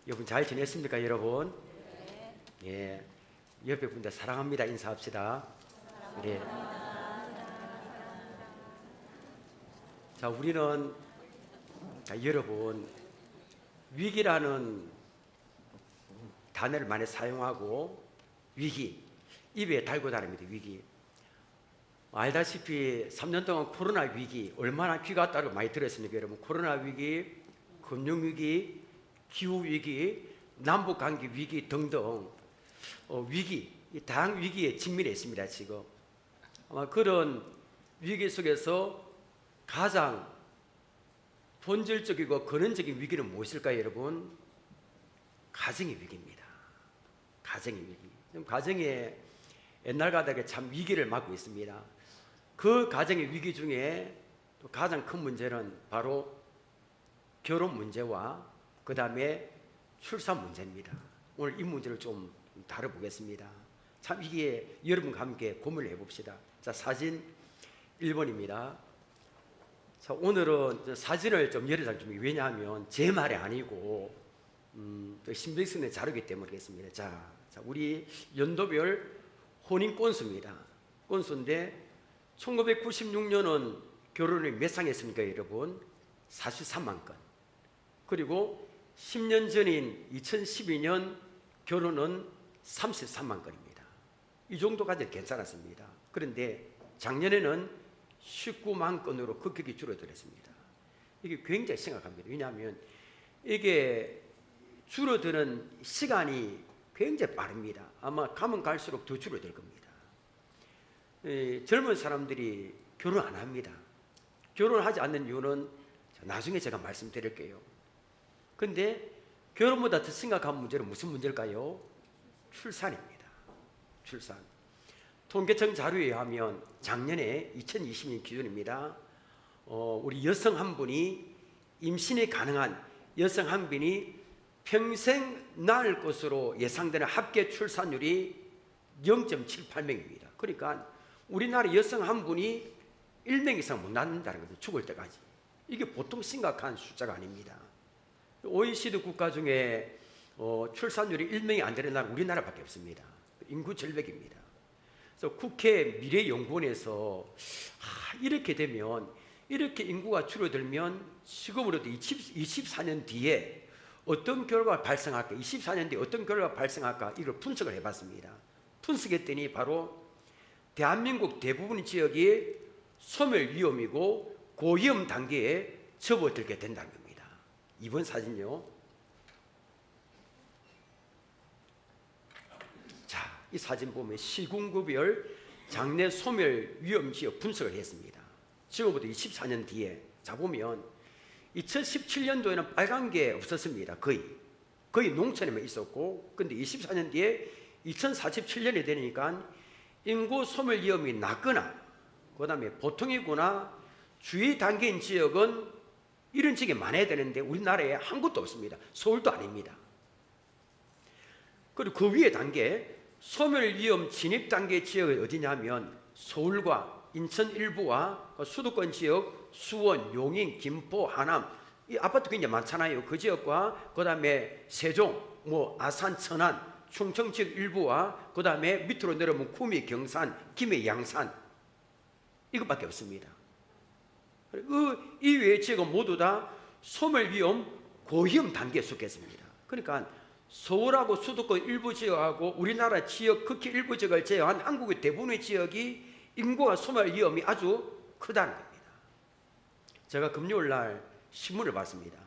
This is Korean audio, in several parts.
여러분 잘 지냈습니까, 여러분? 예, 옆에 분들 사랑합니다 인사합시다. 네. 자, 우리는 여러분 위기라는 단어를 많이 사용하고 위기 입에 달고 다닙니다. 위기. 알다시피 3년 동안 코로나 위기 얼마나 귀가 따르고 많이 들었습니까, 여러분? 코로나 위기, 금융 위기, 기후 위기, 남북 관계 위기 등등 위기, 다양한 위기에 직면해 있습니다. 지금 아마 그런 위기 속에서 가장 본질적이고 근원적인 위기는 무엇일까요, 여러분? 가정의 위기입니다. 가정의 위기. 가정에 옛날 가닥에 참 위기를 맞고 있습니다. 그 가정의 위기 중에 또 가장 큰 문제는 바로 결혼 문제와 그 다음에 출산 문제입니다. 오늘 이 문제를 좀 다뤄보겠습니다. 참 이게 여러분과 함께 고민을 해봅시다. 자, 사진 1번입니다. 자, 오늘은 사진을 좀 여러 장 줍니다. 왜냐하면 제 말이 아니고 또 신빙성의 자료이기 때문이겠습니다. 자, 우리 연도별 혼인 건수입니다. 건수인데 1996년은 결혼이 몇 상 했습니까, 여러분? 43만 건. 그리고 10년 전인 2012년 결혼은 33만 건입니다. 이 정도까지 괜찮았습니다. 그런데 작년에는 19만 건으로 급격히 줄어들었습니다. 이게 굉장히 심각합니다. 왜냐하면 이게 줄어드는 시간이 굉장히 빠릅니다. 아마 가면 갈수록 더 줄어들 겁니다. 젊은 사람들이 결혼 안 합니다. 결혼하지 않는 이유는 나중에 제가 말씀드릴게요. 근데 결혼보다 더 심각한 문제는 무슨 문제일까요? 출산입니다. 출산. 통계청 자료에 의하면 작년에 2020년 기준입니다. 우리 여성 한 분이 임신이 가능한 여성 한 분이 평생 낳을 것으로 예상되는 합계 출산율이 0.78명입니다. 그러니까 우리나라 여성 한 분이 1명 이상 못 낳는다는 거죠. 죽을 때까지. 이게 보통 심각한 숫자가 아닙니다. OECD 국가 중에 출산율이 1명이 안 되는 나라는 우리나라밖에 없습니다. 인구 절벽입니다. 그래서 국회 미래연구원에서 이렇게 되면, 이렇게 인구가 줄어들면 지금으로도 24년 뒤에 어떤 결과가 발생할까, 24년 뒤에 어떤 결과가 발생할까, 이걸 분석을 해봤습니다. 분석했더니 바로 대한민국 대부분 지역이 소멸 위험이고 고위험 단계에 접어들게 된다는 겁니다. 이번 사진요. 자, 이 사진 보면 시군구별 장래 소멸 위험 지역 분석을 했습니다. 지금부터 24년 뒤에. 자, 보면 2017년도에는 빨간 게 없었습니다. 거의 농촌에만 있었고, 근데 24년 뒤에 2047년이 되니까 인구 소멸 위험이 낮거나 그 다음에 보통이거나 주의 단계인 지역은 이런 지역이 많아야 되는데 우리나라에 한 곳도 없습니다. 서울도 아닙니다. 그리고 그 위에 단계 소멸 위험 진입 단계 지역이 어디냐면 서울과 인천 일부와 수도권 지역 수원, 용인, 김포, 하남, 이 아파트 굉장히 많잖아요. 그 지역과 그 다음에 세종, 아산, 천안, 충청 지역 일부와 그 다음에 밑으로 내려오면 구미, 경산, 김해, 양산, 이것밖에 없습니다. 그 이외의 지역은 모두 다 소멸 위험 고위험 단계에 속했습니다. 그러니까 서울하고 수도권 일부 지역하고 우리나라 지역 극히 일부 지역을 제외한 한국의 대부분의 지역이 인구와 소멸 위험이 아주 크다는 겁니다. 제가 금요일 날 신문을 봤습니다.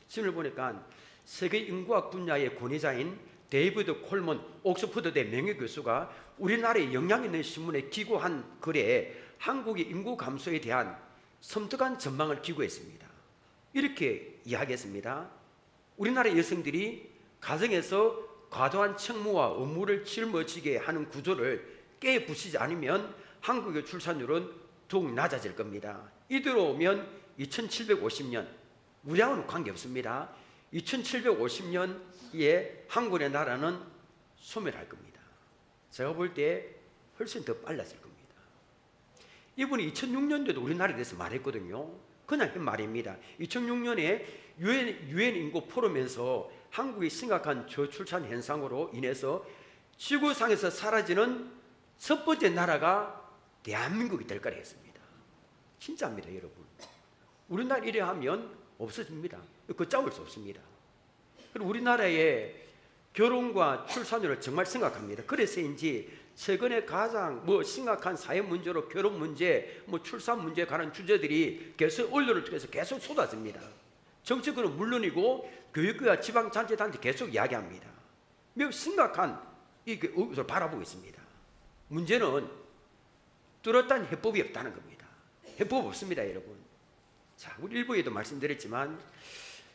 신문을 보니까 세계 인구학 분야의 권위자인 데이비드 콜먼 옥스퍼드대 명예교수가 우리나라에 영향 있는 신문에 기고한 글에 한국의 인구 감소에 대한 섬뜩한 전망을 기고했습니다. 이렇게 이야기했습니다. 우리나라 여성들이 가정에서 과도한 책무와 업무를 짊어지게 하는 구조를 깨부수지 않으면 한국의 출산율은 더욱 낮아질 겁니다. 이대로 오면 2750년, 우리하고는 관계없습니다. 2750년에 한국의 나라는 소멸할 겁니다. 제가 볼 때 훨씬 더 빨라질 겁니다. 이분이 2006년도에도 우리나라에 대해서 말했거든요. 그냥 그 말입니다. 2006년에 유엔 인구 포럼에서 한국이 심각한 저출산 현상으로 인해서 지구상에서 사라지는 첫 번째 나라가 대한민국이 될 거라 했습니다. 진짜입니다, 여러분. 우리나라 이래 하면 없어집니다. 걷잡을 수 없습니다. 그리고 우리나라의 결혼과 출산율을 정말 심각합니다. 그래서인지 최근에 가장 심각한 사회 문제로 결혼 문제, 출산 문제에 관한 주제들이 계속 언론을 통해서 계속 쏟아집니다. 정치권은 물론이고 교육부와 지방자치단체 계속 이야기합니다. 매우 심각한 것을 바라보고 있습니다. 문제는 뚜렷한 해법이 없다는 겁니다. 해법 없습니다, 여러분. 자, 우리 일부에도 말씀드렸지만,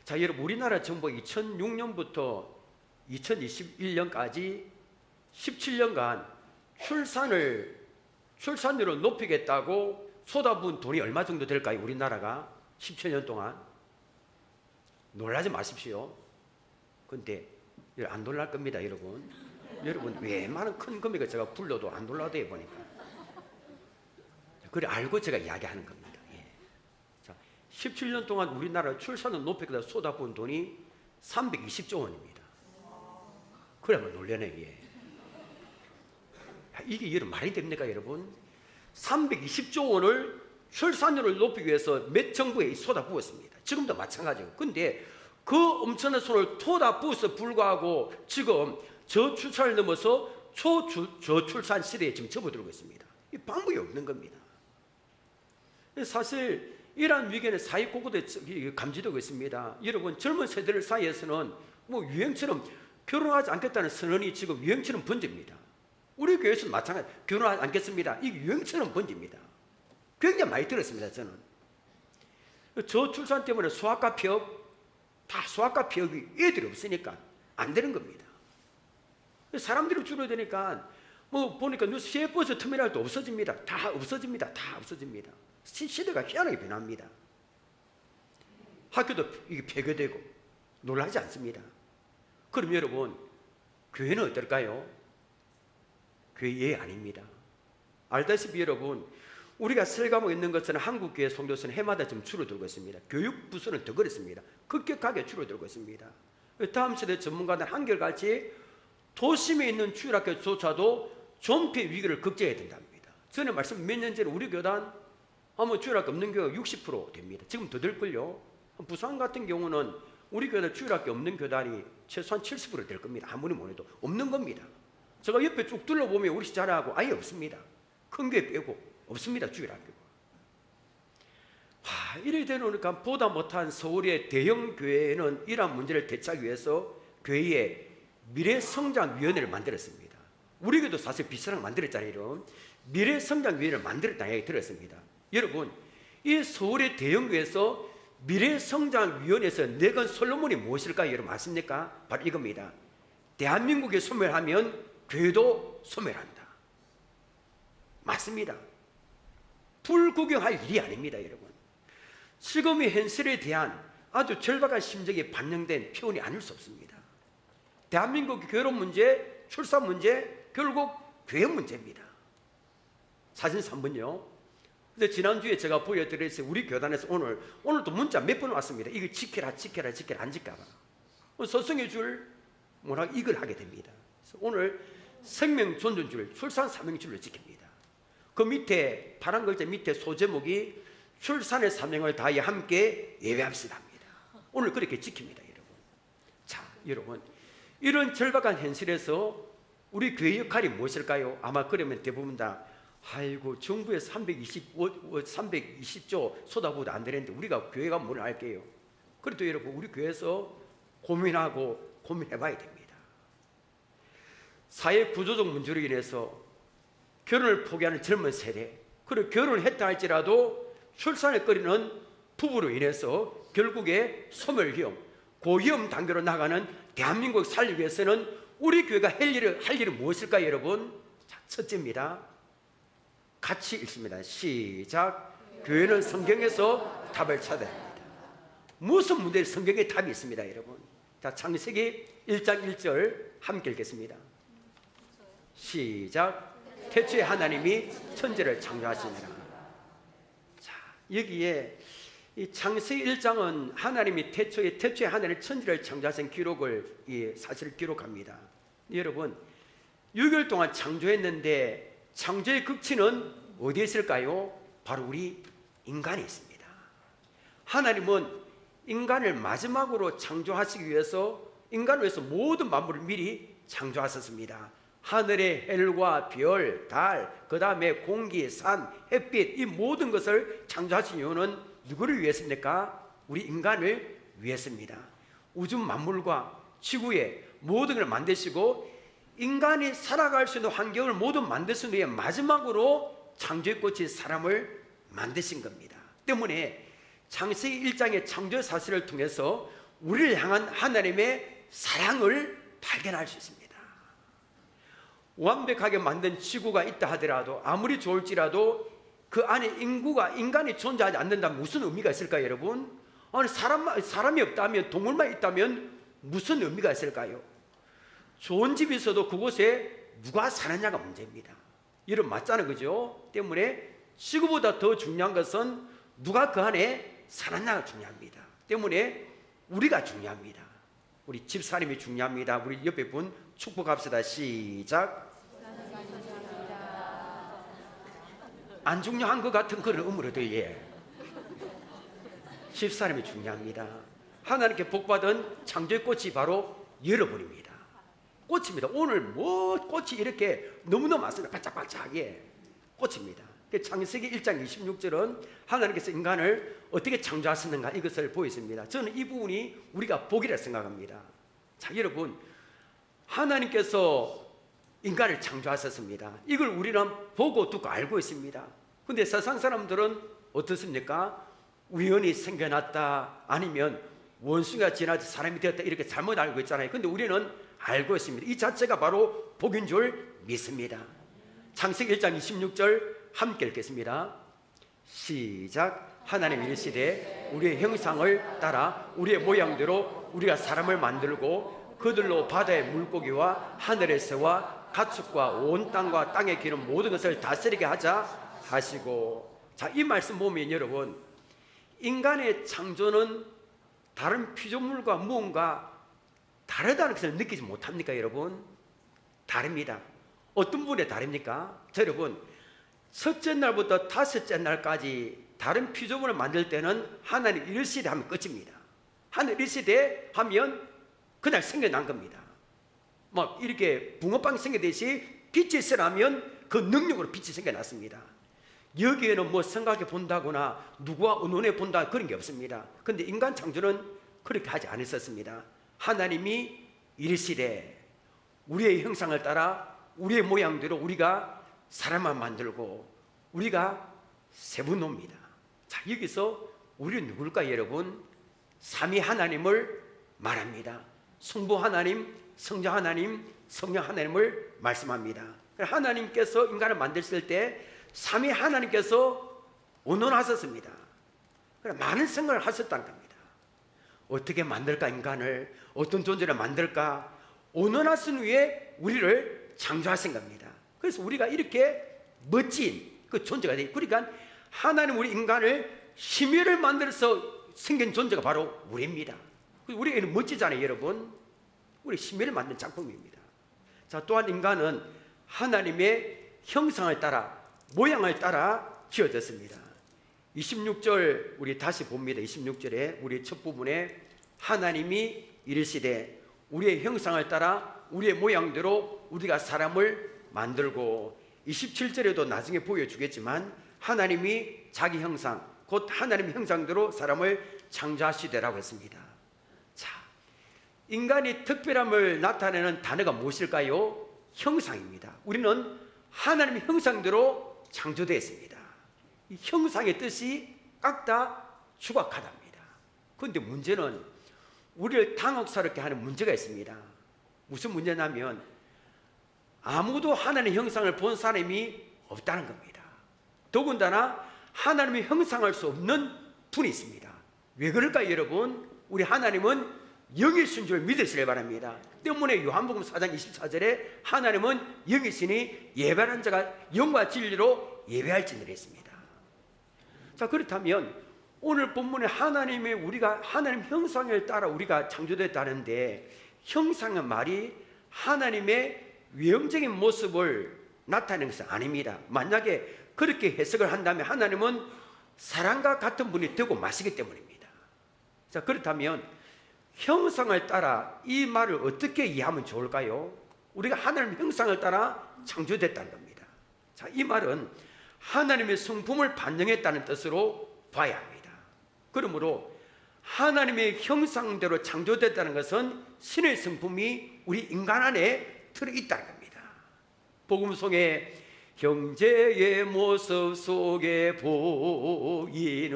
자, 여러분, 우리나라 정부가 2006년부터 2021년까지 17년간 출산율을 높이겠다고 쏟아부은 돈이 얼마 정도 될까요? 우리나라가 17년 동안. 놀라지 마십시오. 근데 안 놀랄 겁니다, 여러분. 여러분, 웬만한 큰 금액을 제가 불러도 안 놀라대요, 보니까. 그래 알고 제가 이야기하는 겁니다. 예. 자, 17년 동안 우리나라 출산을 높이겠다 쏟아부은 돈이 320조 원입니다. 그러면 놀래네, 예. 이게 여러분 말이 됩니까, 여러분? 320조 원을 출산율을 높이기 위해서 몇 정부에 쏟아부었습니다. 지금도 마찬가지고. 근데 그 엄청난 손을 쏟아부어서 불구하고 지금 저출산을 넘어서 저출산 시대에 지금 접어들고 있습니다. 이 방법이 없는 겁니다. 사실 이러한 위기는 사회 곳곳에 감지되고 있습니다. 여러분, 젊은 세대들 사이에서는 유행처럼 결혼하지 않겠다는 선언이 지금 유행처럼 번집니다. 우리 교회에서도 마찬가지. 결혼하지 않겠습니다. 이게 유행처럼 번집니다. 굉장히 많이 들었습니다, 저는. 저출산 때문에 소아과 폐업, 다 소아과 폐업이 애들이 없으니까 안 되는 겁니다. 사람들이 줄어드니까 보니까 시외버스 터미널도 없어집니다. 다 없어집니다. 다 없어집니다. 시대가 희한하게 변합니다. 학교도 이게 폐교되고 놀라지 않습니다. 그럼 여러분, 교회는 어떨까요? 교회 아닙니다. 알다시피 여러분, 우리가 설교하고 있는 것은 한국교회 성도수는 해마다 좀 줄어들고 있습니다. 교육부서는 더 그렇습니다. 급격하게 줄어들고 있습니다. 다음 세대 전문가들 한결같이 도심에 있는 주일학교조차도 존폐 위기를 걱정해야 된답니다. 전에 말씀 몇 년 전에 우리 교단 아마 주일학교 없는 교회가 60% 됩니다. 지금 더 될걸요. 부산 같은 경우는 우리 교단 주일학교 없는 교단이 최소한 70% 될 겁니다. 아무리 못해도 없는 겁니다. 제가 옆에 쭉 둘러보면 우리 자라하고 아예 없습니다. 큰 교회 빼고 없습니다, 주일학교가. 이래 되니까 보다 못한 서울의 대형 교회는 이러한 문제를 대처하기 위해서 교회에 미래성장위원회를 만들었습니다. 우리 교회도 사실 비슷한 걸 만들었잖아요. 미래성장위원회를 만들었다는 얘기 들었습니다. 여러분, 이 서울의 대형 교회에서 미래성장위원회에서 내건 솔로몬이 무엇일까요? 여러분 아십니까? 바로 이겁니다. 대한민국이 소멸하면 교회도 소멸한다. 맞습니다. 불구경할 일이 아닙니다, 여러분. 지금의 현실에 대한 아주 절박한 심정이 반영된 표현이 아닐 수 없습니다. 대한민국의 결혼 문제, 출산 문제, 결국 교회 문제입니다. 사진 3번요. 근데 지난주에 제가 보여드렸어요. 우리 교단에서 오늘도 문자 몇 번 왔습니다. 이거 지켜라 안 지켜봐. 서성의 줄 이걸 하게 됩니다. 그래서 오늘 생명 존중줄, 출산 사명줄을 지킵니다. 그 밑에 파란 글자 밑에 소제목이 출산의 사명을 다해 함께 예배합시다입니다. 오늘 그렇게 지킵니다, 여러분. 자, 여러분, 이런 절박한 현실에서 우리 교회 역할이 무엇일까요? 아마 그러면 대부분 다 아이고 정부에서 320조 쏟아부어도 안 되는데 우리가 교회가 뭘 알게요. 그래도 여러분, 우리 교회에서 고민해봐야 됩니다. 사회 구조적 문제로 인해서 결혼을 포기하는 젊은 세대, 그리고 결혼을 했다 할지라도 출산을 꺼리는 부부로 인해서 결국에 소멸 위험, 고위험 단계로 나가는 대한민국을 살리기 위해서는 우리 교회가 할 일은 무엇일까요, 여러분? 자, 첫째입니다. 같이 읽습니다. 시작. 교회는 성경에서 답을 찾아야 합니다. 무슨 문제에 성경에 답이 있습니다, 여러분. 자, 창세기 1장 1절 함께 읽겠습니다. 시작. 태초에 하나님이 천지를 창조하시니라. 자, 여기에 이 창세기 1장은 하나님이 태초에 하나님의 천지를 창조하신 기록을 사실 기록합니다. 여러분, 6일 동안 창조했는데 창조의 극치는 어디에 있을까요? 바로 우리 인간에 있습니다. 하나님은 인간을 마지막으로 창조하시기 위해서 인간을 위해서 모든 만물을 미리 창조하셨습니다. 하늘의 헬과 별, 달, 그 다음에 공기, 산, 햇빛, 이 모든 것을 창조하신 이유는 누구를 위해서입니까? 우리 인간을 위해서입니다. 우주 만물과 지구의 모든 걸 만드시고 인간이 살아갈 수 있는 환경을 모두 만드신 후에 마지막으로 창조의 꽃이 사람을 만드신 겁니다. 때문에 창세기 1장의 창조 사실을 통해서 우리를 향한 하나님의 사랑을 발견할 수 있습니다. 완벽하게 만든 지구가 있다 하더라도 아무리 좋을지라도 그 안에 인간이 존재하지 않는다면 무슨 의미가 있을까요, 여러분? 아니, 사람이 없다면, 동물만 있다면 무슨 의미가 있을까요? 좋은 집이 있어도 그곳에 누가 사느냐가 문제입니다. 이런 맞잖아요, 그죠? 때문에 지구보다 더 중요한 것은 누가 그 안에 사느냐가 중요합니다. 때문에 우리가 중요합니다. 우리 집사님이 중요합니다. 우리 옆에 분 축복합시다. 시작. 안 중요한 것 같은 그런 음으로도 집사님이 중요합니다. 하나님께 복받은 창조의 꽃이 바로 여러분입니다. 꽃입니다. 오늘 뭐 꽃이 이렇게 너무너무 많습니다. 반짝반짝하게 꽃입니다. 창세기 1장 26절은 하나님께서 인간을 어떻게 창조하셨는가 이것을 보여줍니다. 저는 이 부분이 우리가 복이라 생각합니다. 자, 여러분, 하나님께서 인간을 창조하셨습니다. 이걸 우리는 보고 듣고 알고 있습니다. 근데 세상 사람들은 어떻습니까? 우연히 생겨났다, 아니면 원수가 지나서 사람이 되었다, 이렇게 잘못 알고 있잖아요. 근데 우리는 알고 있습니다. 이 자체가 바로 복인 줄 믿습니다. 창세기 1장 26절 함께 읽겠습니다. 시작. 하나님 이르시되 우리의 형상을 따라 우리의 모양대로 우리가 사람을 만들고 그들로 바다의 물고기와 하늘의 새와 가축과 온 땅과 땅에 기는 모든 것을 다스리게 하자 하시고. 자, 이 말씀 보면 여러분, 인간의 창조는 다른 피조물과 무언가 다르다는 것을 느끼지 못합니까, 여러분? 다릅니다. 어떤 분에 다릅니까? 자, 여러분, 첫째 날부터 다섯째 날까지 다른 피조물을 만들 때는 하나님 이르시되 하면 끝입니다. 하나님 이르시되 하면 그날 생겨난 겁니다. 막 이렇게 붕어빵 생겨듯이 빛이 있으라면 그 능력으로 빛이 생겨났습니다. 여기에는 뭐 생각해 본다거나 누구와 의논해 본다 그런 게 없습니다. 그런데 인간 창조는 그렇게 하지 않았었습니다. 하나님이 이르시되 우리의 형상을 따라 우리의 모양대로 우리가 사람만 만들고 우리가 세분노입니다. 자, 여기서 우리는 누굴까요, 여러분? 삼위 하나님을 말합니다. 성부 하나님, 성자 하나님, 성령 하나님을 말씀합니다. 하나님께서 인간을 만드실 때 삼위 하나님께서 의논하셨습니다. 많은 생각을 하셨다는 겁니다. 어떻게 만들까, 인간을 어떤 존재를 만들까 의논하신 후에 우리를 창조하신 겁니다. 그래서 우리가 이렇게 멋진 그 존재가 되고, 그러니까 하나님 우리 인간을 심의를 만들어서 생긴 존재가 바로 우리입니다. 우리는 멋지잖아요, 여러분. 우리 심의를 만든 작품입니다. 자, 또한 인간은 하나님의 형상을 따라 모양을 따라 지어졌습니다. 26절 우리 다시 봅니다. 26절에 우리 첫 부분에 하나님이 이르시되 우리의 형상을 따라 우리의 모양대로 우리가 사람을 만들고, 27절에도 나중에 보여주겠지만 하나님이 자기 형상 곧 하나님의 형상대로 사람을 창조하시되라고 했습니다. 자, 인간이 특별함을 나타내는 단어가 무엇일까요? 형상입니다. 우리는 하나님의 형상대로 창조되었습니다. 이 형상의 뜻이 깎다 추각하답니다. 그런데 문제는 우리를 당혹스럽게 하는 문제가 있습니다. 무슨 문제냐면 아무도 하나님의 형상을 본 사람이 없다는 겁니다. 더군다나 하나님의 형상할 수 없는 분이 있습니다. 왜 그럴까요, 여러분? 우리 하나님은 영이신 줄 믿으시길 바랍니다. 때문에 요한복음 4장 24절에 하나님은 영이시니 예배하는 자가 영과 진리로 예배할지니라 했습니다. 자, 그렇다면 오늘 본문에 우리가 하나님 형상을 따라 우리가 창조됐다는데, 형상은 말이 하나님의 외형적인 모습을 나타내는 것은 아닙니다. 만약에 그렇게 해석을 한다면 하나님은 사람과 같은 분이 되고 마시기 때문입니다. 자, 그렇다면 형상을 따라 이 말을 어떻게 이해하면 좋을까요? 우리가 하나님 형상을 따라 창조됐다는 겁니다. 자, 이 말은 하나님의 성품을 반영했다는 뜻으로 봐야 합니다. 그러므로 하나님의 형상대로 창조됐다는 것은 신의 성품이 우리 인간 안에 들어있다는 겁니다. 복음송에 형제의 모습 속에 보이는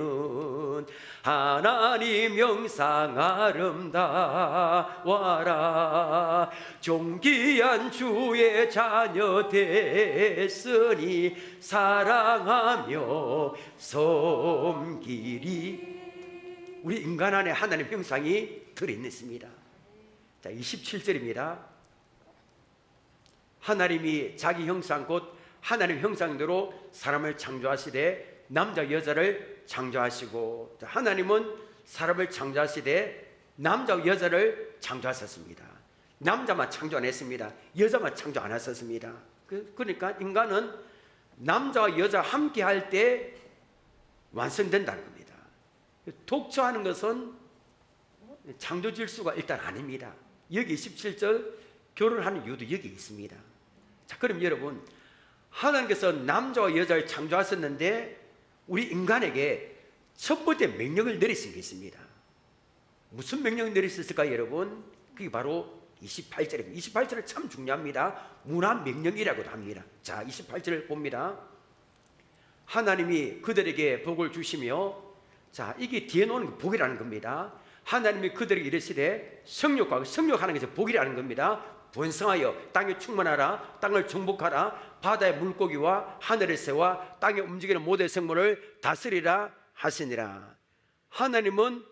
하나님 형상 아름다워라, 존귀한 주의 자녀 됐으니 사랑하며 섬기리. 우리 인간 안에 하나님 형상이 들어있습니다. 자, 27절입니다. 하나님이 자기 형상 곧 하나님 형상대로 사람을 창조하시되 남자 여자를 창조하시고, 하나님은 사람을 창조하시되 남자와 여자를 창조하셨습니다. 남자만 창조 안 했습니다. 여자만 창조 안 하셨습니다. 그러니까 인간은 남자와 여자 함께 할 때 완성된다는 겁니다. 독처하는 것은 창조 질서가 일단 아닙니다. 여기 27절 결혼하는 이유도 여기 있습니다. 자, 그럼 여러분, 하나님께서 남자와 여자를 창조하셨는데 우리 인간에게 첫 번째 명령을 내리신 게 있습니다. 무슨 명령을 내리셨을까요, 여러분? 그게 바로 28절입니다. 28절은 참 중요합니다. 문화 명령이라고도 합니다. 자, 28절을 봅니다. 하나님이 그들에게 복을 주시며, 자, 이게 뒤에 놓는 복이라는 겁니다. 하나님이 그들에게 이르시되 성육하고, 성육하는 것이 복이라는 겁니다. 번성하여 땅에 충만하라, 땅을 정복하라, 바다의 물고기와 하늘의 새와 땅에 움직이는 모든 생물을 다스리라 하시니라. 하나님은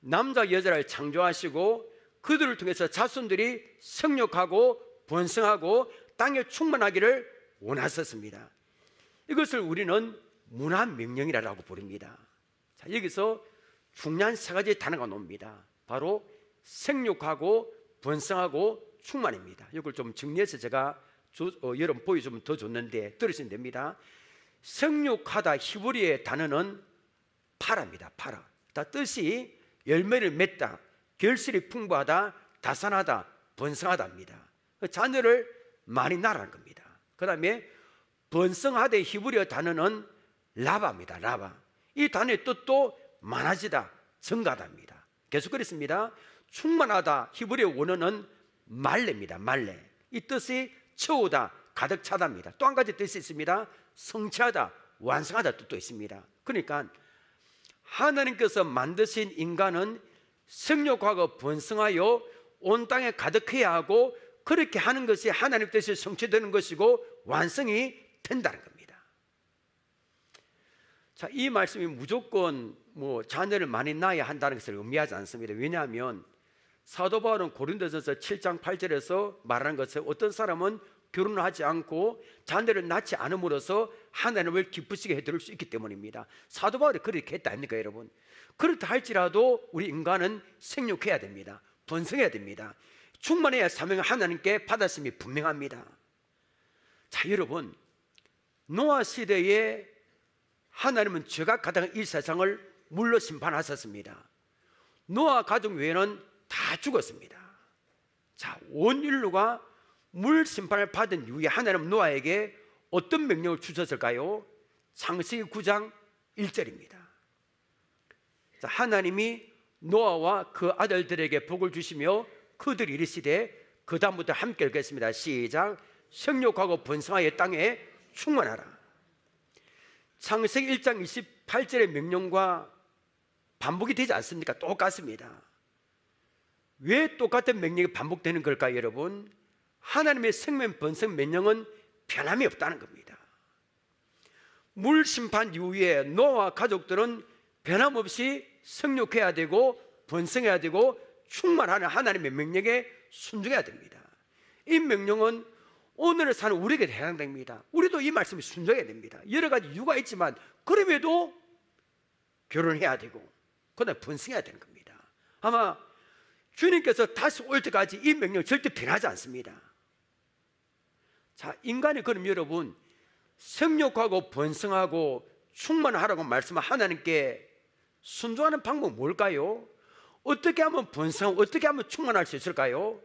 남자 여자를 창조하시고 그들을 통해서 자손들이 성육하고 번성하고 땅에 충만하기를 원하셨습니다. 이것을 우리는 문화 명령이라고 부릅니다. 자, 여기서 중요한 세 가지 단어가 나옵니다. 바로 생육하고 번성하고 충만입니다. 이걸 좀 정리해서 제가 여러분 보여주면 더 좋는데 들으시면 됩니다. 생육하다 히브리의 단어는 파라입니다. 파라. 다 뜻이 열매를 맺다, 결실이 풍부하다, 다산하다, 번성하다입니다. 자녀를 많이 낳으라는 겁니다. 그 다음에 번성하다의 히브리어 단어는 라바입니다. 라바. 이 단어의 뜻도 많아지다, 증가하다입니다. 계속 그랬습니다. 충만하다 히브리어 원어는 말레입니다. 말레. 이 뜻이 채우다, 가득 차다입니다. 또 한 가지 뜻이 있습니다. 성취하다, 완성하다 뜻도 있습니다. 그러니까 하나님께서 만드신 인간은 생육하고 번성하여 온 땅에 가득해야 하고, 그렇게 하는 것이 하나님 뜻이 성취되는 것이고 완성이 된다는 겁니다. 자, 이 말씀이 무조건 자녀를 많이 낳아야 한다는 것을 의미하지 않습니다. 왜냐하면 사도 바울은 고린도전서 7장 8절에서 말하는 것은 어떤 사람은 결혼을 하지 않고 자녀를 낳지 않음으로써 하나님을 기쁘시게 해드릴 수 있기 때문입니다. 사도 바울이 그렇게 했다 아닙니까, 여러분? 그렇다 할지라도 우리 인간은 생육해야 됩니다. 번성해야 됩니다. 충만해야 사명을 하나님께 받았음이 분명합니다. 자, 여러분, 노아 시대에 하나님은 죄가 가득한 이 세상을 물로 심판하셨습니다. 노아 가족 외에는 다 죽었습니다. 자, 온 인류가 물 심판을 받은 이후에 하나님은 노아에게 어떤 명령을 주셨을까요? 창세기 9장 1절입니다. 자, 하나님이 노아와 그 아들들에게 복을 주시며 그들이 이르시되, 그 다음부터 함께 읽겠습니다. 시작. 생육하고 번성하여 땅에 충만하라. 창세기 1장 28절의 명령과 반복이 되지 않습니까? 똑같습니다. 왜 똑같은 명령이 반복되는 걸까요, 여러분? 하나님의 생명 번성 명령은 변함이 없다는 겁니다. 물 심판 이후에 노아와 가족들은 변함없이 생육해야 되고 번성해야 되고 충만하는 하나님의 명령에 순종해야 됩니다. 이 명령은 오늘을 사는 우리에게 해당됩니다. 우리도 이 말씀에 순종해야 됩니다. 여러 가지 이유가 있지만 그럼에도 결혼해야 되고 그다음에 번성해야 되는 겁니다. 아마 주님께서 다시 올 때까지 이 명령 절대 변하지 않습니다. 자, 인간이 그럼 여러분 생육하고 번성하고 충만하라고 말씀한 하나님께 순종하는 방법은 뭘까요? 어떻게 하면 번성하고 어떻게 하면 충만할 수 있을까요?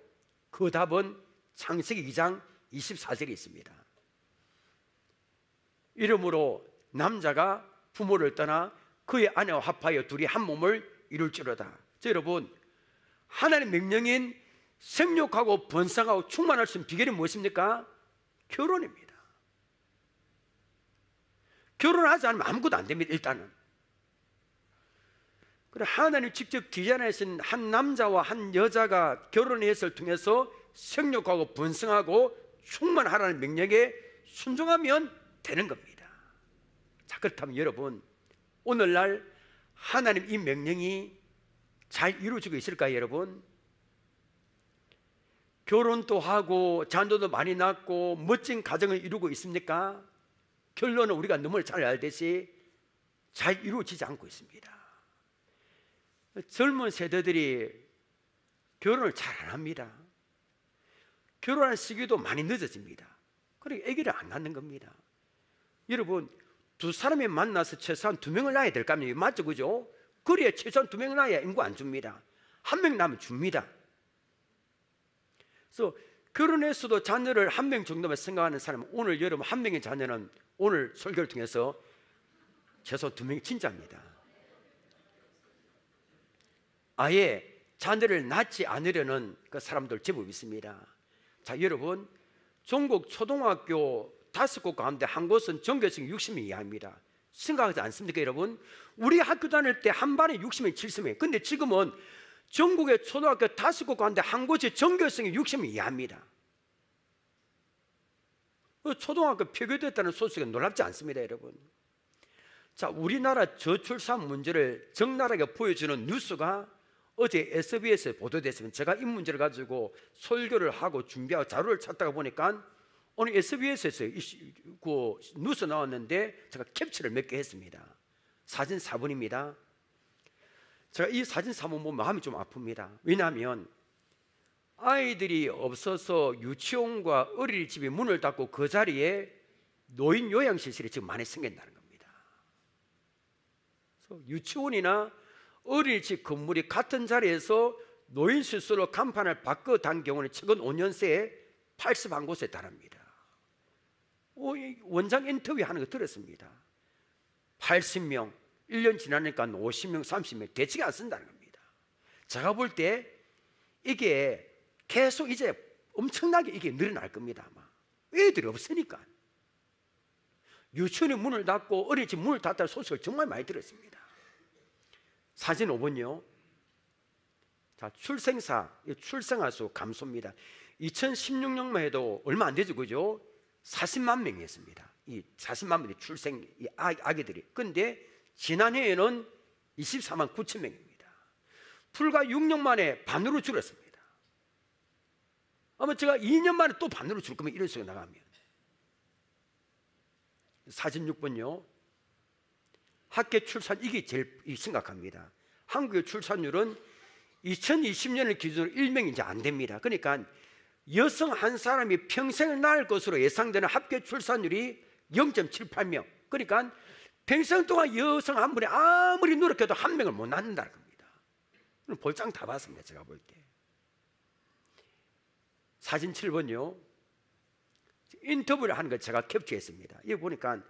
그 답은 창세기 2장 24절에 있습니다. 이러므로 남자가 부모를 떠나 그의 아내와 합하여 둘이 한 몸을 이룰지로다. 자, 여러분, 하나님의 명령인 생육하고 번성하고 충만할 수 있는 비결이 무엇입니까? 결혼입니다. 결혼하지 않으면 아무것도 안 됩니다. 일단은. 그래, 하나님 직접 디자인하신 한 남자와 한 여자가 결혼했을 통해서 생육하고 번성하고 충만하라는 명령에 순종하면 되는 겁니다. 자, 그렇다면 여러분, 오늘날 하나님 이 명령이 잘 이루어지고 있을까요, 여러분? 결혼도 하고 자녀도 많이 낳고 멋진 가정을 이루고 있습니까? 결론은 우리가 너무 잘 알듯이 잘 이루어지지 않고 있습니다. 젊은 세대들이 결혼을 잘 안 합니다. 결혼할 시기도 많이 늦어집니다. 그러니까 아기를 안 낳는 겁니다. 여러분, 두 사람이 만나서 최소한 2명을 낳아야 될 거 아니에요? 맞죠, 그죠? 그래야 최소한 2명을 낳아야 인구 안 줍니다. 1명 낳으면 줍니다. 그래서 결혼해서도 자녀를 1명 정도만 생각하는 사람은 오늘 여러분 1명의 자녀는 오늘 설교를 통해서 최소 2명이 진짜입니다. 아예 자녀를 낳지 않으려는 그 사람들 제법 있습니다. 자, 여러분, 전국 초등학교 5곳 가운데 한 곳은 전교생 60명 이하입니다. 생각하지 않습니까, 여러분? 우리 학교 다닐 때 한 반에 60명, 70명. 근데 지금은 전국의 초등학교 5곳 가운데 한 곳이 전교생이 60명 이하입니다. 초등학교 폐교됐다는 소식은 놀랍지 않습니다, 여러분. 자, 우리나라 저출산 문제를 적나라하게 보여주는 뉴스가 어제 SBS에 보도됐습니다. 제가 이 문제를 가지고 설교를 하고 준비하고 자료를 찾다가 보니까 오늘 SBS에서 그 뉴스 나왔는데 제가 캡처를 몇 개 했습니다. 사진 4분입니다. 제가 이 사진 4분 보면 마음이 좀 아픕니다. 왜냐하면 아이들이 없어서 유치원과 어린이집이 문을 닫고 그 자리에 노인 요양시설이 지금 많이 생긴다는 겁니다. 그래서 유치원이나 어린이집 건물이 같은 자리에서 노인시설로 간판을 바꿔 단 경우는 최근 5년 새에 81곳에 달합니다. 원장 인터뷰하는 거 들었습니다. 80명, 1년 지나니까 50명, 30명 대책이 안 쓴다는 겁니다. 제가 볼 때 이게 계속 이제 엄청나게 이게 늘어날 겁니다. 아마 애들이 없으니까. 유치원의 문을 닫고 어린이집 문을 닫다는 소식을 정말 많이 들었습니다. 사진 5번요. 자, 출생아 수 감소입니다. 2016년만 해도 얼마 안 되죠, 그죠? 40만 명이었습니다. 이 40만 명의 출생 이 아기들이. 근데 지난해에는 24만 9천 명입니다. 불과 6년 만에 반으로 줄었습니다. 아마 제가 2년 만에 또 반으로 줄 거면 이런 식으로 나가면. 사진 6번요. 학계 출산, 이게 제일 심각합니다. 한국의 출산율은 2020년을 기준으로 1명이 이제 안 됩니다. 그러니까 여성 한 사람이 평생을 낳을 것으로 예상되는 합계 출산율이 0.78명. 그러니까 평생 동안 여성 한 분이 아무리 노력해도 1명을 못 낳는다는 겁니다. 볼장 다 봤습니다, 제가 볼 때. 사진 7번요. 인터뷰를 하는 걸 제가 캡처했습니다. 여기 보니까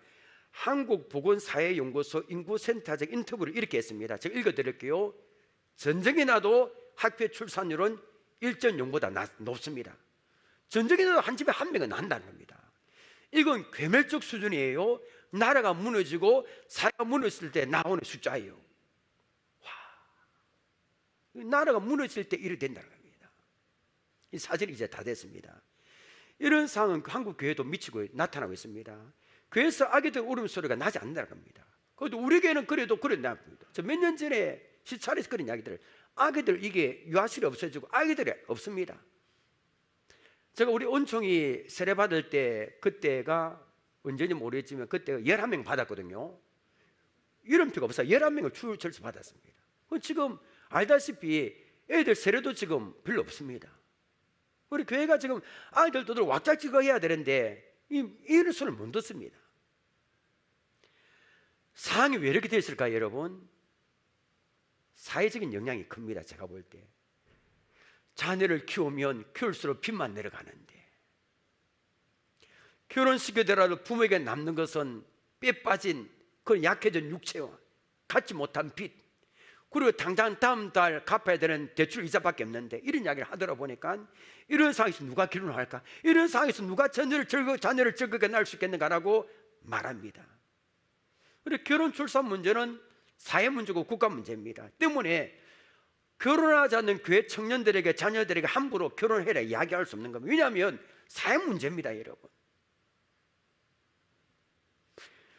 한국보건사회연구소 인구센터적 인터뷰를 이렇게 했습니다. 제가 읽어드릴게요. 전쟁이 나도 학교 출산율은 1.0보다 높습니다. 전쟁이 나도 한 집에 1명은 난다는 겁니다. 이건 괴멸적 수준이에요. 나라가 무너지고 사회가 무너졌을 때 나오는 숫자예요. 와, 나라가 무너질 때 이래 된다는 겁니다. 이 사진이 이제 다 됐습니다. 이런 상황은 한국 교회도 미치고 나타나고 있습니다. 교회에서 아기들 울음소리가 나지 않는다는 겁니다. 그래도 우리 교회는 그래도 그랬나 봅니다. 저 몇 년 전에 시찰에서 그런 이야기들, 아기들 이게 유아실이 없어지고 아기들이 없습니다. 제가 우리 온총이 세례 받을 때 그때가 언제인지 모르겠지만 그때가 11명 받았거든요. 이름표가 없어요. 11명을 출석 받았습니다. 지금 알다시피 애들 세례도 지금 별로 없습니다. 우리 교회가 지금 아이들도 왁짝 찍어야 되는데 이런 손을 못 뒀습니다. 상황이 왜 이렇게 됐을까요, 여러분? 사회적인 영향이 큽니다. 제가 볼 때 자녀를 키우면 키울수록 빚만 내려가는데, 결혼시켜더라도 부모에게 남는 것은 뼈 빠진 그런 약해진 육체와 갖지 못한 빚, 그리고 당장 다음 달 갚아야 되는 대출 이자밖에 없는데, 이런 이야기를 하더라 보니까 이런 상황에서 누가 결혼을 할까? 이런 상황에서 누가 자녀를 즐겁게 낳을 수 있겠는가라고 말합니다. 그리고 결혼 출산 문제는 사회 문제고 국가 문제입니다. 때문에 결혼하지 않는 교회 청년들에게, 자녀들에게 함부로 결혼해라 이야기할 수 없는 겁니다. 왜냐하면 사회 문제입니다, 여러분.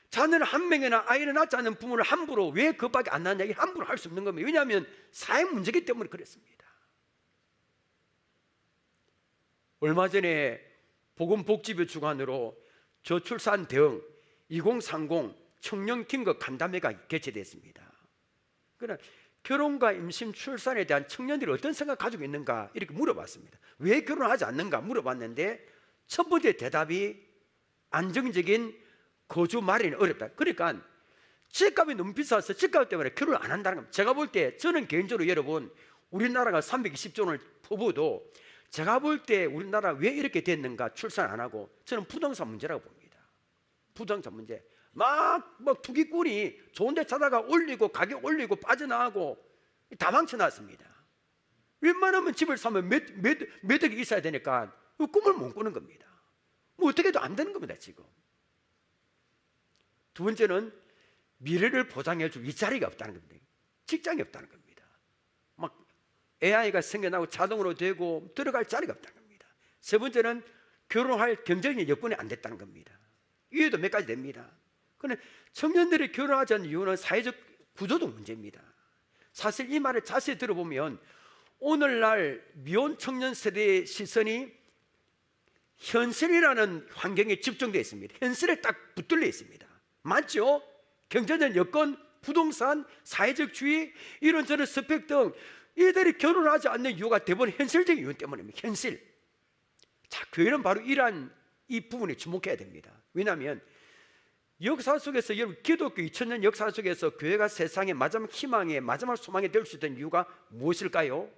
자녀를 한 명이나 아이를 낳지 않는 부모를 함부로 왜 그밖에 안 낳느냐, 함부로 할 수 없는 겁니다. 왜냐하면 사회 문제이기 때문에 그렇습니다. 얼마 전에 보건복지부 주관으로 저출산 대응 2030 청년 긴급 간담회가 개최됐습니다. 그러나 결혼과 임신, 출산에 대한 청년들이 어떤 생각 가지고 있는가 이렇게 물어봤습니다. 왜 결혼하지 않는가 물어봤는데, 첫 번째 대답이 안정적인 거주 마련이 어렵다. 그러니까 집값이 너무 비싸서 집값 때문에 결혼을 안 한다는 겁니다. 제가 볼 때, 저는 개인적으로 여러분, 우리나라가 320조 원을 퍼부어도 제가 볼 때 우리나라 왜 이렇게 됐는가, 출산 안 하고, 저는 부동산 문제라고 봅니다. 부동산 문제. 막 투기꾼이 좋은 데 찾아가 올리고 가격 올리고 빠져나가고 다 망쳐놨습니다. 웬만하면 집을 사면 몇 억이 있어야 되니까 꿈을 못 꾸는 겁니다. 뭐 어떻게 해도 안 되는 겁니다, 지금. 두 번째는 미래를 보장해줄 일자리가 없다는 겁니다. 직장이 없다는 겁니다. 막 AI가 생겨나고 자동으로 되고 들어갈 자리가 없다는 겁니다. 세 번째는 결혼할 경쟁력 여건이 안 됐다는 겁니다. 이외에도 몇 가지 됩니다. 그런데 청년들이 결혼하지 않는 이유는 사회적 구조도 문제입니다. 사실 이 말을 자세히 들어보면 오늘날 미혼 청년 세대의 시선이 현실이라는 환경에 집중되어 있습니다. 현실에 딱 붙들려 있습니다. 맞죠? 경제적 여건, 부동산, 사회적 주의, 이런저런 스펙 등 이들이 결혼하지 않는 이유가 대부분 현실적인 이유 때문입니다. 현실. 자, 교회는 바로 이러한 이 부분에 주목해야 됩니다. 왜냐하면 역사 속에서, 여러분, 기독교 2000년 역사 속에서 교회가 세상의 마지막 희망의 마지막 소망이 될 수 있던 이유가 무엇일까요?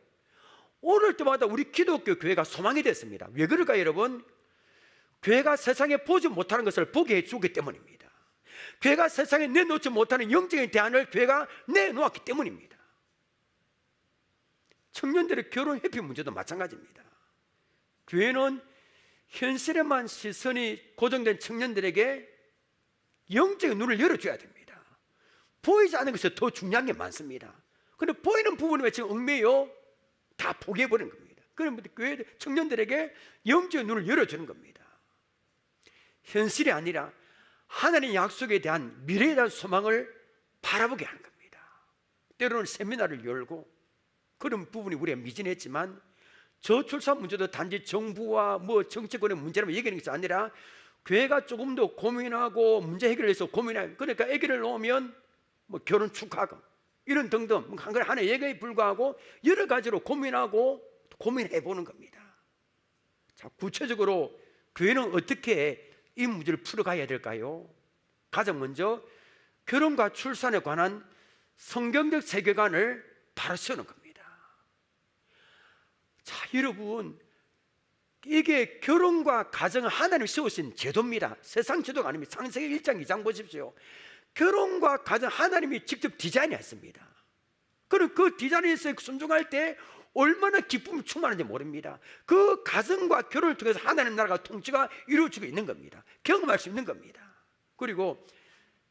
오늘 때마다 우리 기독교 교회가 소망이 됐습니다. 왜 그럴까요, 여러분? 교회가 세상에 보지 못하는 것을 보게 해주기 때문입니다. 교회가 세상에 내놓지 못하는 영적인 대안을 교회가 내놓았기 때문입니다. 청년들의 결혼 회피 문제도 마찬가지입니다. 교회는 현실에만 시선이 고정된 청년들에게 영적인 눈을 열어줘야 됩니다. 보이지 않는 것이 더 중요한 게 많습니다. 그런데 보이는 부분에 지금 얽매여 다 포기해버린 겁니다. 그러면 교회 청년들에게 영적인 눈을 열어주는 겁니다. 현실이 아니라 하나님의 약속에 대한 미래에 대한 소망을 바라보게 하는 겁니다. 때로는 세미나를 열고, 그런 부분이 우리가 미진했지만, 저출산 문제도 단지 정부와 정치권의 문제라고 얘기하는 것이 아니라 교회가 조금 더 고민하고 문제 해결을 해서 고민하고, 그러니까 아기를 놓으면 결혼 축하금 이런 등등 하나의 얘기에 불과하고 여러 가지로 고민하고 고민해보는 겁니다. 자, 구체적으로 교회는 어떻게 이 문제를 풀어가야 될까요? 가장 먼저 결혼과 출산에 관한 성경적 세계관을 바로 세우는 겁니다. 자, 여러분, 이게 결혼과 가정은 하나님이 세우신 제도입니다. 세상 제도가 아닙니다. 창세기 1장 2장 보십시오. 결혼과 가정 하나님이 직접 디자인했습니다. 그럼 그 디자인에 순종할 때 얼마나 기쁨이 충만한지 모릅니다. 그 가정과 결혼을 통해서 하나님 나라가 통치가 이루어지고 있는 겁니다. 경험할 수 있는 겁니다. 그리고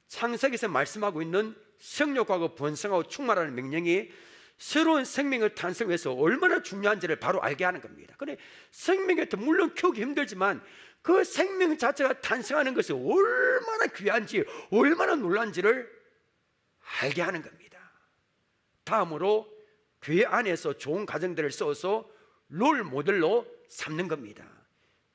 창세기에서 말씀하고 있는 생육하고 번성하고 충만하는 명령이 새로운 생명을 탄생해서 얼마나 중요한지를 바로 알게 하는 겁니다. 그런데 생명이 물론 키우기 힘들지만 그 생명 자체가 탄생하는 것이 얼마나 귀한지, 얼마나 놀란지를 알게 하는 겁니다. 다음으로 교회 안에서 좋은 가정들을 써서 롤 모델로 삼는 겁니다.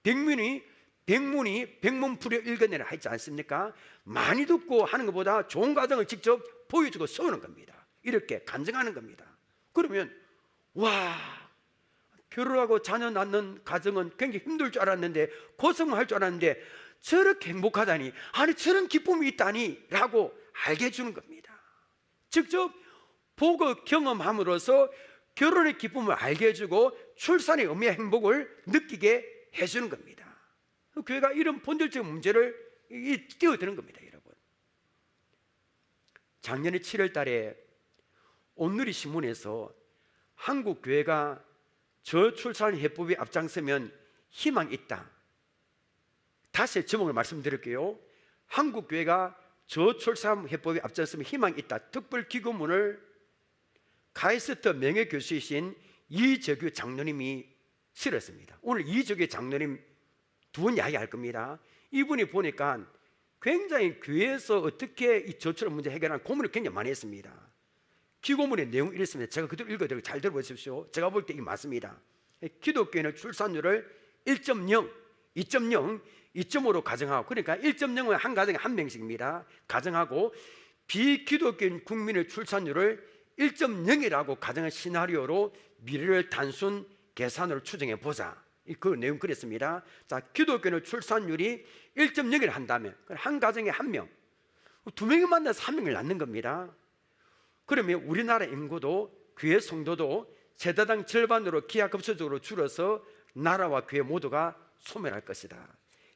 백민이 백문이 백문풀이 읽어내라 하지 않습니까? 많이 듣고 하는 것보다 좋은 가정을 직접 보여주고 세우는 겁니다. 이렇게 간증하는 겁니다. 그러면 와, 결혼하고 자녀 낳는 가정은 굉장히 힘들 줄 알았는데, 고생할 줄 알았는데 저렇게 행복하다니, 아니 저런 기쁨이 있다니 라고 알게 해주는 겁니다. 직접 보고 경험함으로써 결혼의 기쁨을 알게 해주고 출산의 의미와 행복을 느끼게 해주는 겁니다. 교회가 이런 본질적인 문제를 띄워드는 겁니다. 여러분, 작년에 7월 달에 온누리 신문에서 한국 교회가 저출산 해법에 앞장서면 희망이 있다. 다시 제목을 말씀드릴게요. 한국 교회가 저출산 해법에 앞장서면 희망이 있다. 특별 기고문을 카이스트 명예교수이신 이재규 장로님이 실었습니다. 오늘 이재규 장로님 두 분 이야기할 겁니다. 이분이 보니까 굉장히 교회에서 어떻게 이 저출산 문제 해결하는 고민을 굉장히 많이 했습니다. 기고문의 내용이 이렇습니다. 제가 그대로 읽어드리고 잘 들어보십시오. 제가 볼 때 이게 맞습니다. 기독교인은 출산율을 1.0, 2.0, 2.5로 가정하고, 그러니까 1.0은 한 가정에 한 명씩입니다. 가정하고, 비기독교인 국민의 출산율을 1.0이라고 가정한 시나리오로 미래를 단순 계산으로 추정해 보자. 그 내용 그랬습니다. 자, 기독교는 출산율이 1.0을 한다면 한 가정에 한 명, 두 명이 만나서 한 명을 낳는 겁니다. 그러면 우리나라 인구도, 교회 성도도 세대당 절반으로 기하급수적으로 줄어서 나라와 교회 모두가 소멸할 것이다.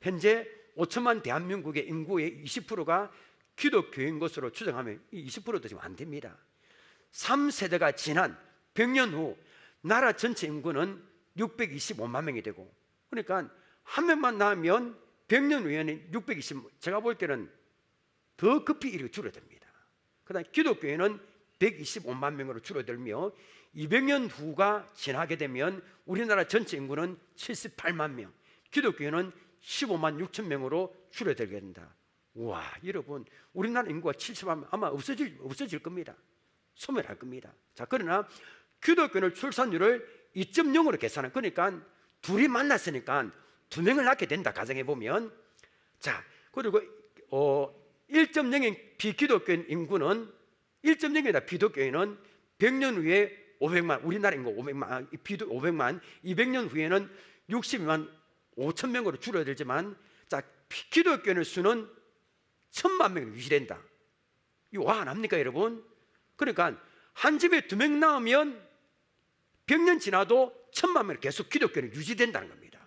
현재 5천만 대한민국의 인구의 20%가 기독교인 것으로 추정하면 이 20%도 지금 안 됩니다. 3세대가 지난 100년 후 나라 전체 인구는 625만 명이 되고, 그러니까 한 명만 낳으면 100년 후에는 620, 제가 볼 때는 더 급히 이렇게 줄어듭니다. 그 다음 기독교인은 125만 명으로 줄어들며 200년 후가 지나게 되면 우리나라 전체 인구는 78만 명, 기독교인은 15만 6천 명으로 줄어들게 된다. 와, 여러분, 우리나라 인구가 70만 명 아마 없어질 겁니다. 소멸할 겁니다. 자, 그러나 기독교는 출산율을 2.0으로 계산한, 그러니까 둘이 만났으니까 두 명을 낳게 된다 가정해 보면. 자, 그리고 1.0인 비기독교인 인구는 1.0이다. 비독교인은 100년 후에 500만, 우리나라 인구 500만, 200년 후에는 62만 5천 명으로 줄어들지만, 자, 기독교인의 수는 1,000만 명이 유지된다. 이거 와 안 합니까, 여러분? 그러니까 한 집에 두 명 낳으면 100년 지나도 1,000만 명 계속 기독교는 유지된다는 겁니다.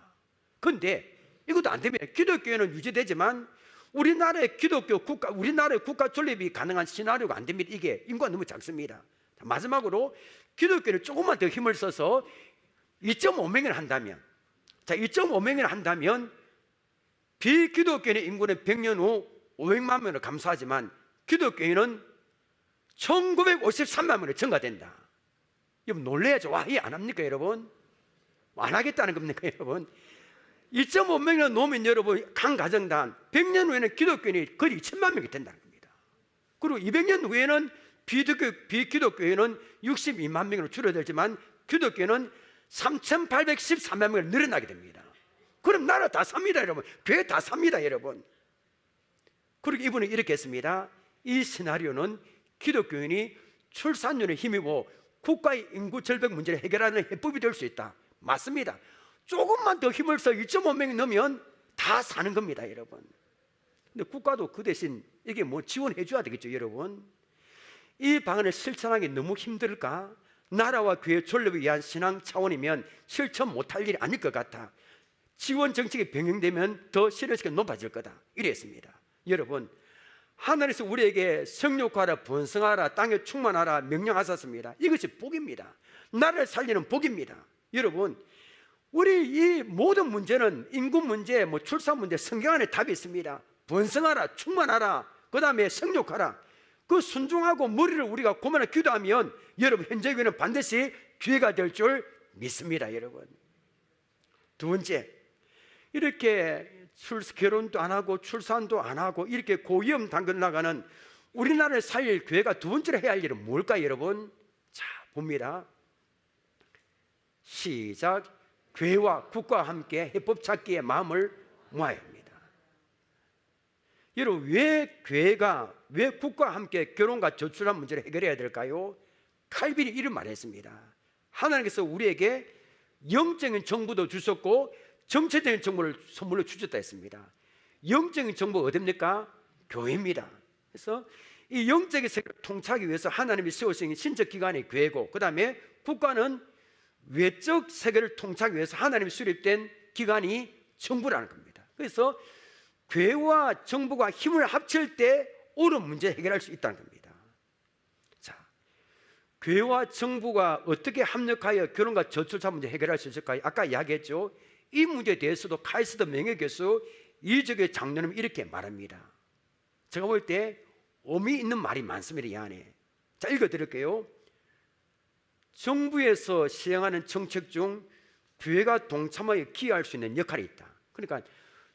그런데 이것도 안 됩니다. 기독교는 유지되지만 우리나라의 기독교 국가, 우리나라의 국가 존립이 가능한 시나리오가 안 됩니다. 이게 인구가 너무 작습니다. 마지막으로 기독교는 조금만 더 힘을 써서 2.5명을 한다면, 자, 2.5명을 한다면 비기독교인의 인구는 100년 후 500만 명으로 감소하지만 기독교인은 1953만 명으로 증가된다. 여러분 놀라야죠. 와, 이해 안 합니까, 여러분? 안 하겠다는 겁니까, 여러분? 2.5명이나 놓으면 여러분 간 가정당 100년 후에는 기독교인이 거의 2천만 명이 된다는 겁니다. 그리고 200년 후에는 비기독교인은 62만 명으로 줄어들지만 기독교인은 3,813만 명으로 늘어나게 됩니다. 그럼 나라 다 삽니다, 여러분. 교회 다 삽니다, 여러분. 그리고 이분은 이렇게 했습니다. 이 시나리오는 기독교인이 출산율에 힘입어 국가의 인구 절벽 문제를 해결하는 해법이 될 수 있다. 맞습니다. 조금만 더 힘을 써 2.5명이 넘으면 다 사는 겁니다, 여러분. 근데 국가도 그 대신 이게 뭐 지원해 줘야 되겠죠, 여러분. 이 방안을 실천하기 너무 힘들까? 나라와 교회 존립을 위한 신앙 차원이면 실천 못할 일이 아닐 것 같아. 지원 정책이 병행되면 더 실효성이 높아질 거다. 이랬습니다. 여러분, 하나님께서 우리에게 생육하라, 번성하라, 땅에 충만하라 명령하셨습니다. 이것이 복입니다. 나라를 살리는 복입니다. 여러분, 우리 이 모든 문제는 인구 문제, 뭐 출산 문제, 성경 안에 답이 있습니다. 번성하라, 충만하라, 그 다음에 생육하라. 그 순종하고 머리를 우리가 고만하게 기도하면 여러분 현재 교회는 반드시 기회가 될 줄 믿습니다, 여러분. 두 번째, 이렇게 결혼도 안 하고 출산도 안 하고 이렇게 고위험 단계로 나가는 우리나라를 살릴 교회가 두 번째로 해야 할 일은 뭘까요, 여러분? 자, 봅니다. 시작. 교회와 국가와 함께 해법 찾기에 마음을 모아야 합니다. 여러분, 왜 교회가, 왜 국가와 함께 결혼과 저출산 문제를 해결해야 될까요? 칼빈이 이런 말을 했습니다. 하나님께서 우리에게 영적인 정보도 주셨고 정체적인 정보를 선물로 주셨다 했습니다. 영적인 정보가 어딥니까? 교회입니다. 그래서 이 영적인 세계를 통치하기 위해서 하나님이 세우신 신적 기관이 교회고, 그 다음에 국가는 외적 세계를 통치하기 위해서 하나님이 수립된 기관이 정부라는 겁니다. 그래서 교회와 정부가 힘을 합칠 때 옳은 문제 해결할 수 있다는 겁니다. 자, 교회와 정부가 어떻게 합력하여 결혼과 저출산 문제 해결할 수 있을까요? 아까 이야기했죠. 이 문제에 대해서도 카이스트 명예교수 이적의 장로는 이렇게 말합니다. 제가 볼 때 의미 있는 말이 많습니다, 이 안에. 자, 읽어드릴게요. 정부에서 시행하는 정책 중 교회가 동참하여 기여할 수 있는 역할이 있다. 그러니까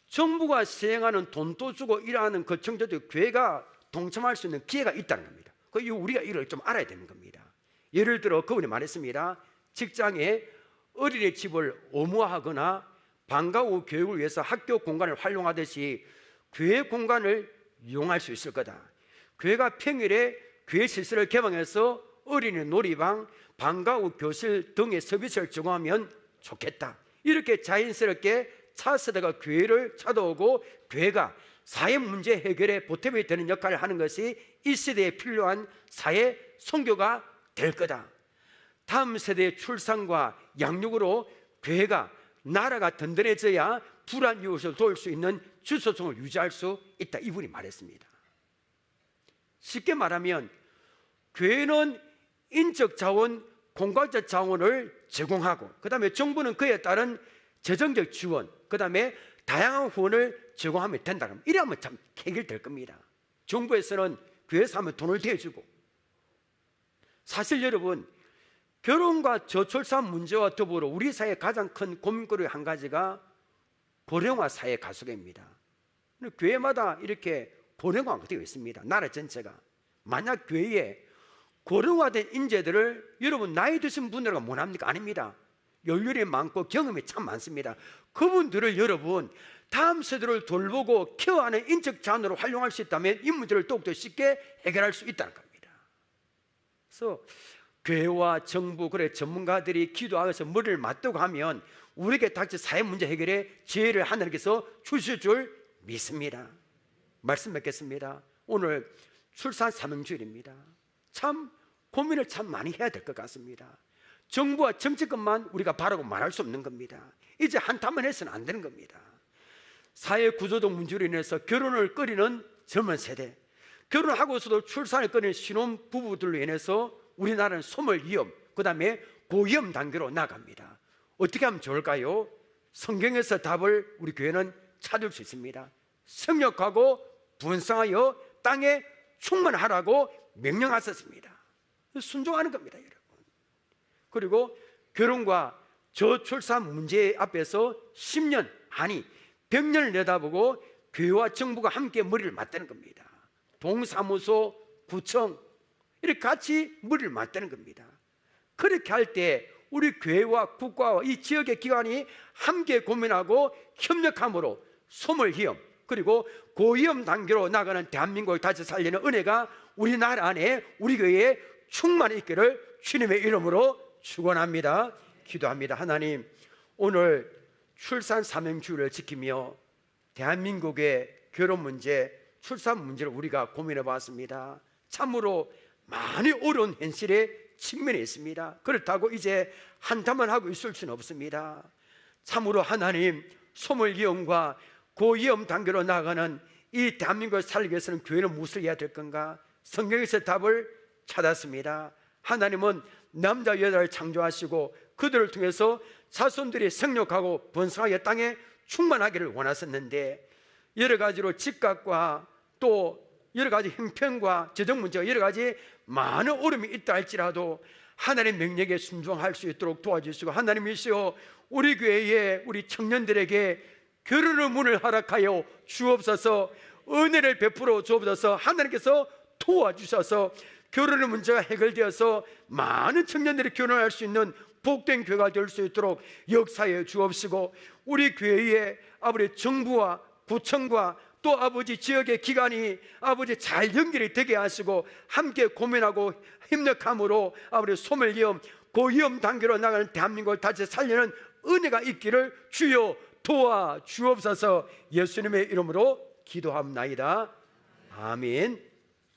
정부가 시행하는 돈도 주고 일하는 그 정책도 교회가 동참할 수 있는 기회가 있다는 겁니다. 우리가 이걸 좀 알아야 되는 겁니다. 예를 들어 그분이 말했습니다. 직장에 어린이집을 의무화하거나 방과 후 교육을 위해서 학교 공간을 활용하듯이 교회 공간을 이용할 수 있을 거다. 교회가 평일에 교회 시설을 개방해서 어린이 놀이방, 방과 후 교실 등의 서비스를 제공하면 좋겠다. 이렇게 자연스럽게 차세대가 교회를 찾아오고 교회가 사회 문제 해결에 보탬이 되는 역할을 하는 것이 이 세대에 필요한 사회 선교가 될 거다. 다음 세대의 출산과 양육으로 교회가 나라가 든든해져야 불안 이웃을 도울 수 있는 주소성을 유지할 수 있다. 이분이 말했습니다. 쉽게 말하면 교회는 인적 자원, 공간적 자원을 제공하고, 그 다음에 정부는 그에 따른 재정적 지원, 그 다음에 다양한 후원을 제공하면 된다. 이러면 참 해결될 겁니다. 정부에서는 교회에서 하면 돈을 대주고, 사실 여러분, 결혼과 저출산 문제와 더불어 우리 사회의 가장 큰 고민거리 한 가지가 고령화 사회 가속입니다. 교회마다 이렇게 고령화가 되어 있습니다. 나라 전체가. 만약 교회에 고령화된 인재들을 여러분 나이 드신 분들과 못합니까? 아닙니다. 연륜이 많고 경험이 참 많습니다. 그분들을 여러분 다음 세대를 돌보고 케어하는 인적 자원으로 활용할 수 있다면 이 문제를 더욱더 쉽게 해결할 수 있다는 겁니다. 그래서 교회와 정부, 그래 전문가들이 기도하면서 머리를 맞대고 하면 우리에게 닥친 사회 문제 해결에 지혜를 하나님께서 주실 줄 믿습니다. 말씀 맺겠습니다. 오늘 출산 사명주일입니다. 참 고민을 참 많이 해야 될 것 같습니다. 정부와 정치권만 우리가 바라고 말할 수 없는 겁니다. 이제 한탄만 해서는 안 되는 겁니다. 사회 구조적 문제로 인해서 결혼을 꺼리는 젊은 세대, 결혼하고서도 출산을 꺼리는 신혼 부부들로 인해서 우리나라는 소멸 위험, 그 다음에 고위험 단계로 나갑니다. 어떻게 하면 좋을까요? 성경에서 답을 우리 교회는 찾을 수 있습니다. 성육하고 분성하여 땅에 충만하라고 명령하셨습니다. 순종하는 겁니다, 여러분. 그리고 결혼과 저출산 문제 앞에서 10년, 아니 100년을 내다보고 교회와 정부가 함께 머리를 맞대는 겁니다. 동사무소, 구청 이렇게 같이 머리를 맞대는 겁니다. 그렇게 할 때 우리 교회와 국가와 이 지역의 기관이 함께 고민하고 협력함으로 소멸위험 그리고 고위험 단계로 나가는 대한민국을 다시 살리는 은혜가 우리나라 안에 우리 교회에 충만히 있기를 주님의 이름으로 축원합니다. 기도합니다. 하나님, 오늘 출산 사명주의를 지키며 대한민국의 결혼 문제, 출산 문제를 우리가 고민해 봤습니다. 참으로 많이 어려운 현실에 직면해 있습니다. 그렇다고 이제 한탄만 하고 있을 수는 없습니다. 참으로 하나님, 소멸위험과 고위험 단계로 나가는 이 대한민국을 살리기 위해서는 교회는 무엇을 해야 될 건가? 성경에서 답을 찾았습니다. 하나님은 남자 여자를 창조하시고 그들을 통해서 자손들이 생육하고 번성하게 땅에 충만하기를 원하셨는데 여러 가지로 집값과 또 여러 가지 형편과 재정 문제가 여러 가지 많은 어려움이 있다 할지라도 하나님의 명령에 순종할 수 있도록 도와주시고, 하나님이시여 우리 교회에 우리 청년들에게 결혼의 문을 허락하여 주옵소서. 은혜를 베풀어 주옵소서. 하나님께서 도와주셔서 결혼의 문제가 해결되어서 많은 청년들이 결혼할 수 있는 복된 교회가 될 수 있도록 역사해 주옵시고, 우리 교회의 아버지 정부와 구청과 또 아버지 지역의 기관이 아버지 잘 연결이 되게 하시고 함께 고민하고 협력함으로 아버지 소멸위험, 고위험 단계로 나가는 대한민국을 다시 살리는 은혜가 있기를 주여 도와 주옵소서. 예수님의 이름으로 기도합나이다. 아멘.